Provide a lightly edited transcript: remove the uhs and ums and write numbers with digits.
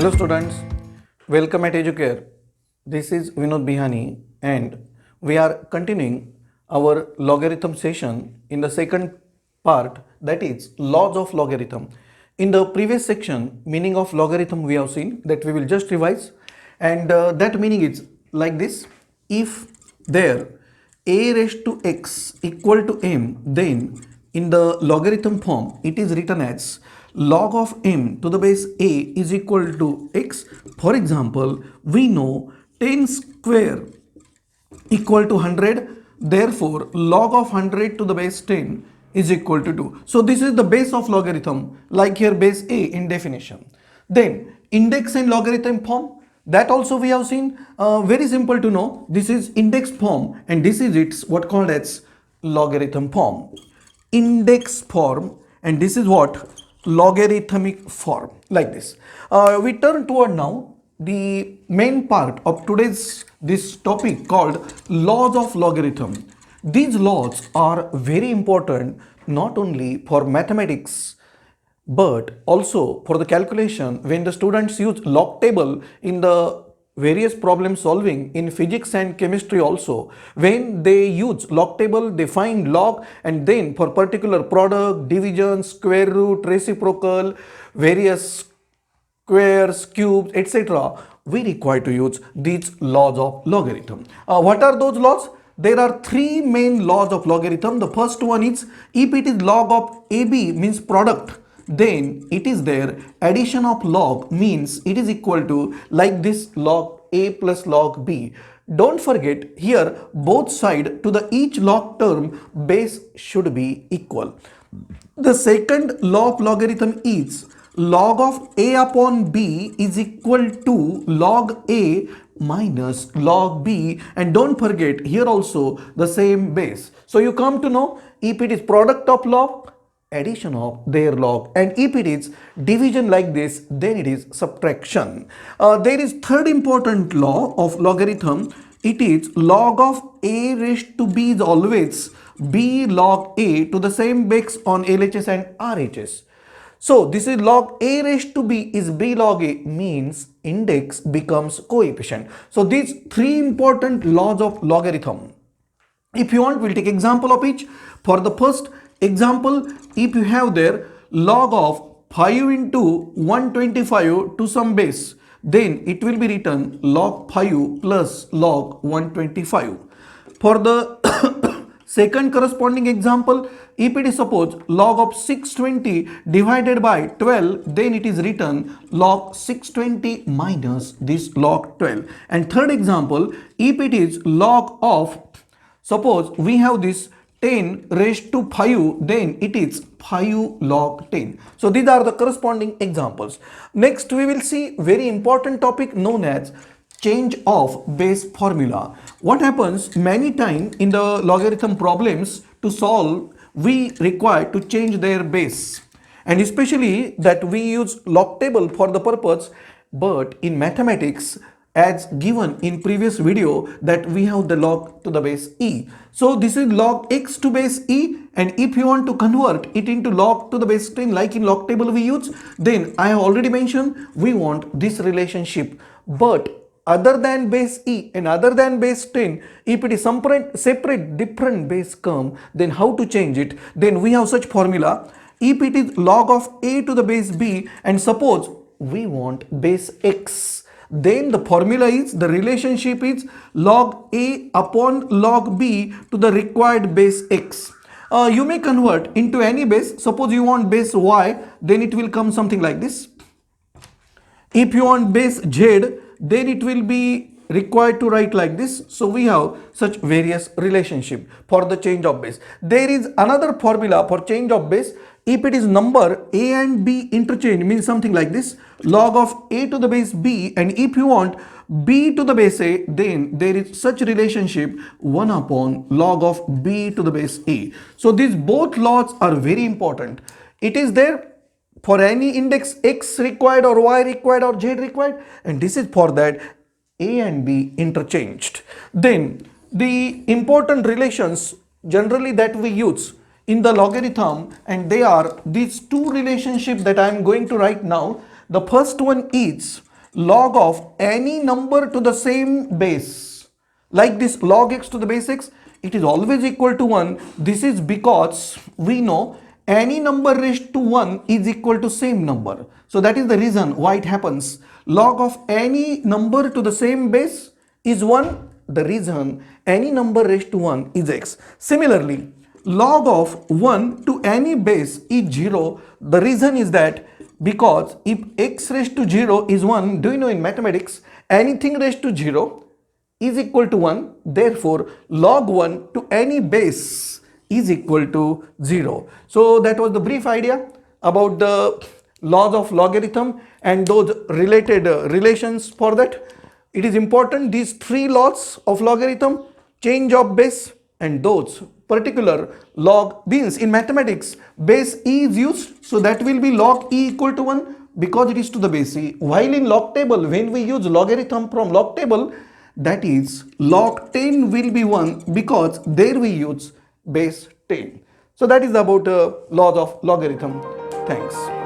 Hello students, welcome at Educare. This is Vinod Bihani and we are continuing our logarithm session in the second part, that is laws of logarithm. In the previous section, meaning of logarithm we have seen, that we will just revise, and that meaning is like this: if there a raised to x equal to m, then in the logarithm form it is written as log of m to the base a is equal to x. For example, we know 10 square equal to 100, therefore log of 100 to the base 10 is equal to 2. So this is the base of logarithm, like here base a in definition. Then index and logarithm form, that also we have seen. Very simple to know, this is index form and this is its what called as logarithm form. Index form, and this is what logarithmic form, like this. We turn toward now the main part of today's this topic called laws of logarithm. These laws are very important not only for mathematics but also for the calculation when the students use log table in the various problem solving in physics and chemistry. Also when they use log table, they find log, and then for particular product, division, square root, reciprocal, various squares, cubes, etc., we require to use these laws of logarithm. What are those laws? There are three main laws of logarithm. The first one is, if it is log of AB means product, then it is there addition of log means it is equal to like this log A plus log B. Don't forget here both side to the each log term base should be equal. The second law of logarithm is log of A upon B is equal to log A minus log B, and don't forget here also the same base. So you come to know, if it is product of log, addition of their log, and if it is division like this, then it is subtraction. There is third important law of logarithm. It is log of A raised to B is always B log A to the same base on LHS and RHS. So this is log A raised to B is B log A, means index becomes coefficient. So these three important laws of logarithm. If you want, we'll take example of each. For the first example, if you have there log of 5 into 125 to some base, then it will be written log 5 plus log 125. For the second corresponding example, if it is suppose log of 620 divided by 12, then it is written log 620 minus this log 12. And third example, if it is log of, suppose we have this 10 raised to 5, then it is 5 log 10. So these are the corresponding examples. Next we will see very important topic known as change of base formula. What happens many times in the logarithm problems, to solve we require to change their base, and especially that we use log table for the purpose. But in mathematics, as given in previous video, that we have the log to the base e. So this is log x to base e, and if you want to convert it into log to the base 10 like in log table we use, then I have already mentioned we want this relationship. But other than base e and other than base 10, if it is separate different base come, then how to change it? Then we have such formula. If it is log of a to the base b, and suppose we want base x, then the formula is, the relationship is log a upon log b to the required base x. You may convert into any base. Suppose you want base y, then it will come something like this. If you want base z, then it will be required to write like this. So we have such various relationship for the change of base. There is another formula for change of base. If it is number a and b interchange, means something like this, log of a to the base b, and if you want b to the base a, then there is such relationship 1 upon log of b to the base a. So these both laws are very important. It is there for any index x required or y required or z required, and this is for that a and b interchanged. Then the important relations generally that we use in the logarithm, and they are these two relationships that I am going to write now. The first one is log of any number to the same base, like this log x to the base x, it is always equal to 1. This is because we know any number raised to 1 is equal to same number. So that is the reason why it happens. Log of any number to the same base is 1. The reason any number raised to 1 is x. Similarly, log of 1 to any base is 0. The reason is that because if x raised to 0 is 1, do you know in mathematics anything raised to 0 is equal to 1, therefore log 1 to any base is equal to 0. So that was the brief idea about the laws of logarithm and those related relations. For that, it is important these three laws of logarithm, change of base, and those particular log means in mathematics base e is used, so that will be log e equal to 1 because it is to the base e, while in log table when we use logarithm from log table, that is log 10 will be 1 because there we use base 10. So that is about laws of logarithm. Thanks.